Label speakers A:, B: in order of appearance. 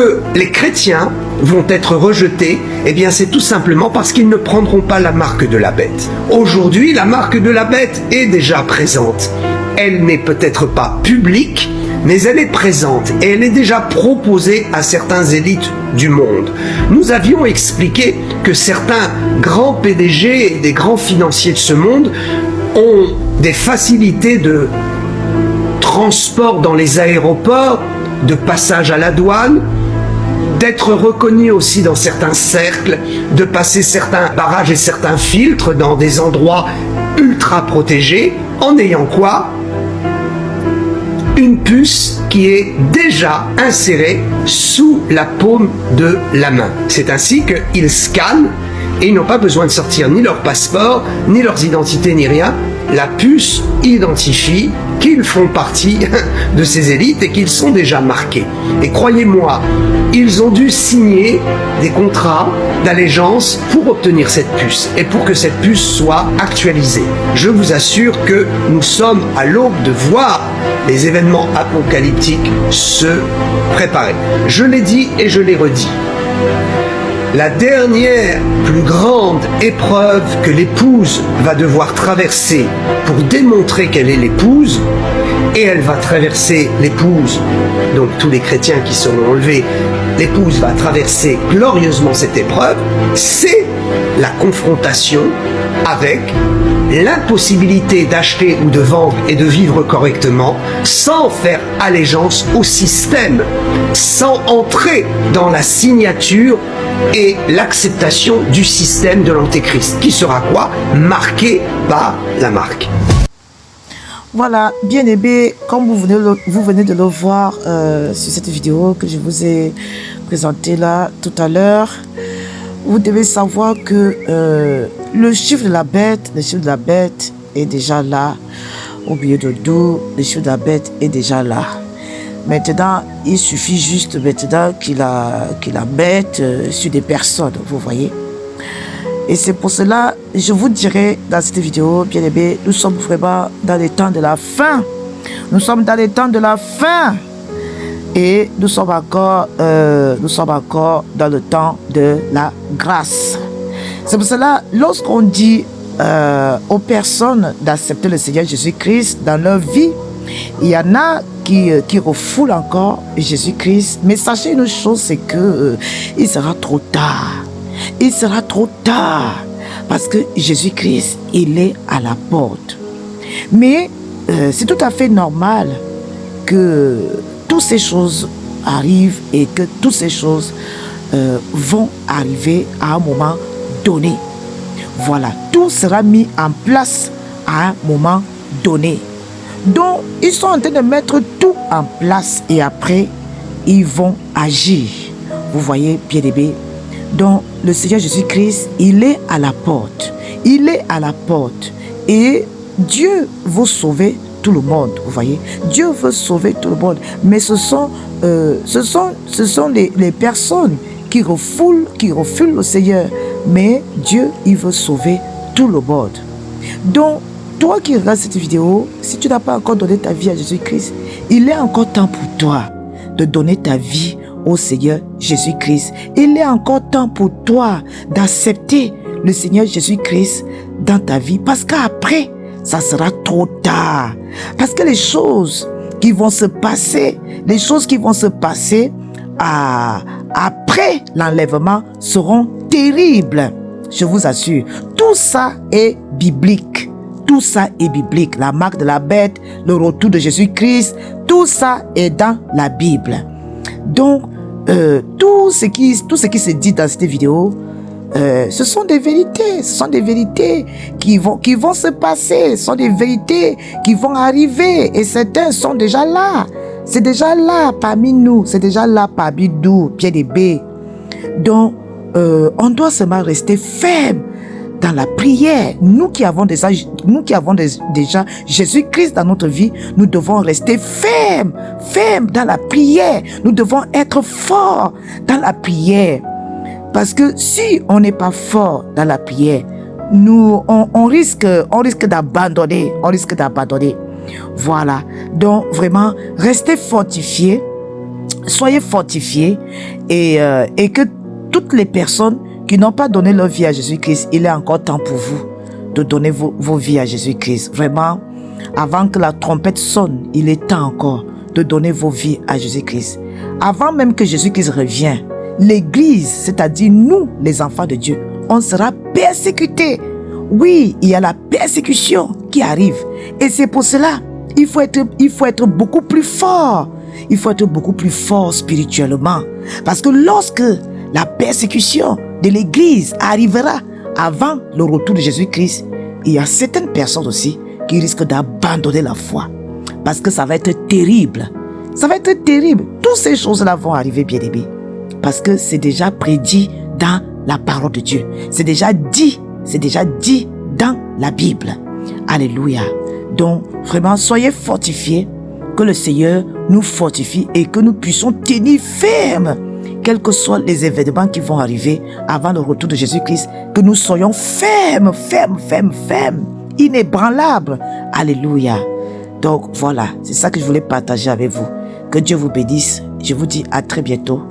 A: que les chrétiens vont être rejetés, eh bien c'est tout simplement parce qu'ils ne prendront pas la marque de la bête. Aujourd'hui, la marque de la bête est déjà présente. Elle n'est peut-être pas publique, mais elle est présente et elle est déjà proposée à certains élites du monde. Nous avions expliqué que certains grands PDG et des grands financiers de ce monde ont des facilités de transport dans les aéroports, de passage à la douane, d'être reconnus aussi dans certains cercles, de passer certains barrages et certains filtres dans des endroits ultra protégés, en ayant quoi? Une puce qui est déjà insérée sous la paume de la main. C'est ainsi qu'ils scannent et ils n'ont pas besoin de sortir ni leur passeport, ni leurs identités, ni rien. La puce identifie qu'ils font partie de ces élites et qu'ils sont déjà marqués. Et croyez-moi, ils ont dû signer des contrats d'allégeance pour obtenir cette puce et pour que cette puce soit actualisée. Je vous assure que nous sommes à l'aube de voir les événements apocalyptiques se préparer. Je l'ai dit et je l'ai redit. La dernière plus grande épreuve que l'épouse va devoir traverser pour démontrer qu'elle est l'épouse, et elle va traverser l'épouse, donc tous les chrétiens qui seront enlevés, l'épouse va traverser glorieusement cette épreuve, c'est la confrontation avec l'impossibilité d'acheter ou de vendre et de vivre correctement sans faire allégeance au système, sans entrer dans la signature et l'acceptation du système de l'Antéchrist, qui sera quoi? Marqué par la marque.
B: Voilà, bien aimé, comme vous venez de le voir sur cette vidéo que je vous ai présentée là tout à l'heure, vous devez savoir que le chiffre de la bête est déjà là. Au milieu de tout, le chiffre de la bête est déjà là. Maintenant, il suffit juste maintenant qu'il la mette sur des personnes, vous voyez. Et c'est pour cela, je vous dirai dans cette vidéo, bien aimé, nous sommes vraiment dans les temps de la fin. Nous sommes dans les temps de la fin. Et nous sommes encore dans le temps de la grâce. C'est pour cela, lorsqu'on dit aux personnes d'accepter le Seigneur Jésus-Christ dans leur vie, il y en a qui refoulent encore Jésus-Christ. Mais sachez une chose, c'est que il sera trop tard. Il sera trop tard. Parce que Jésus-Christ, il est à la porte. Mais c'est tout à fait normal que toutes ces choses arrivent et que toutes ces choses vont arriver à un moment donné. Voilà, tout sera mis en place à un moment donné. Donc, ils sont en train de mettre tout en place et après, ils vont agir. Vous voyez, bien aimé. Donc, le Seigneur Jésus-Christ, il est à la porte. Il est à la porte. Et Dieu veut sauver tout le monde, vous voyez. Dieu veut sauver tout le monde. Mais ce sont les personnes qui refoulent le Seigneur. Mais Dieu, il veut sauver tout le monde. Donc, toi qui regardes cette vidéo, si tu n'as pas encore donné ta vie à Jésus-Christ, il est encore temps pour toi de donner ta vie au Seigneur Jésus-Christ. Il est encore temps pour toi d'accepter le Seigneur Jésus-Christ dans ta vie. Parce qu'après, ça sera trop tard. Parce que les choses qui vont se passer, après l'enlèvement seront terribles. Je vous assure, tout ça est biblique. Tout ça est biblique. La marque de la bête, le retour de Jésus-Christ, tout ça est dans la Bible. Donc, tout ce qui se dit dans cette vidéo, ce sont des vérités. Ce sont des vérités qui vont se passer. Ce sont des vérités qui vont arriver. Et certains sont déjà là. C'est déjà là parmi nous. C'est déjà là parmi nous, bien aimés. Donc, on doit seulement rester ferme dans la prière. Nous qui avons déjà Jésus-Christ dans notre vie, nous devons rester fermes dans la prière. Nous devons être forts dans la prière. Parce que si on n'est pas fort dans la prière, on risque d'abandonner. Voilà. Donc, vraiment, restez fortifiés. soyez fortifiés et que toutes les personnes qui n'ont pas donné leur vie à Jésus-Christ, il est encore temps pour vous de donner vos vies à Jésus-Christ. Vraiment, avant que la trompette sonne, il est temps encore de donner vos vies à Jésus-Christ. Avant même que Jésus-Christ revienne, l'Église, c'est-à-dire nous, les enfants de Dieu, on sera persécutés. Oui, il y a la persécution qui arrive. Et c'est pour cela, il faut être beaucoup plus fort. Il faut être beaucoup plus fort spirituellement. Parce que lorsque la persécution de l'Église arrivera avant le retour de Jésus-Christ, il y a certaines personnes aussi qui risquent d'abandonner la foi. Parce que ça va être terrible. Ça va être terrible. Toutes ces choses-là vont arriver, bien-aimés. Parce que c'est déjà prédit dans la parole de Dieu. C'est déjà dit dans la Bible. Alléluia. Donc, vraiment, soyez fortifiés, que le Seigneur nous fortifie et que nous puissions tenir ferme, quels que soient les événements qui vont arriver avant le retour de Jésus-Christ, que nous soyons fermes, inébranlables. Alléluia. Donc, voilà, c'est ça que je voulais partager avec vous. Que Dieu vous bénisse. Je vous dis à très bientôt.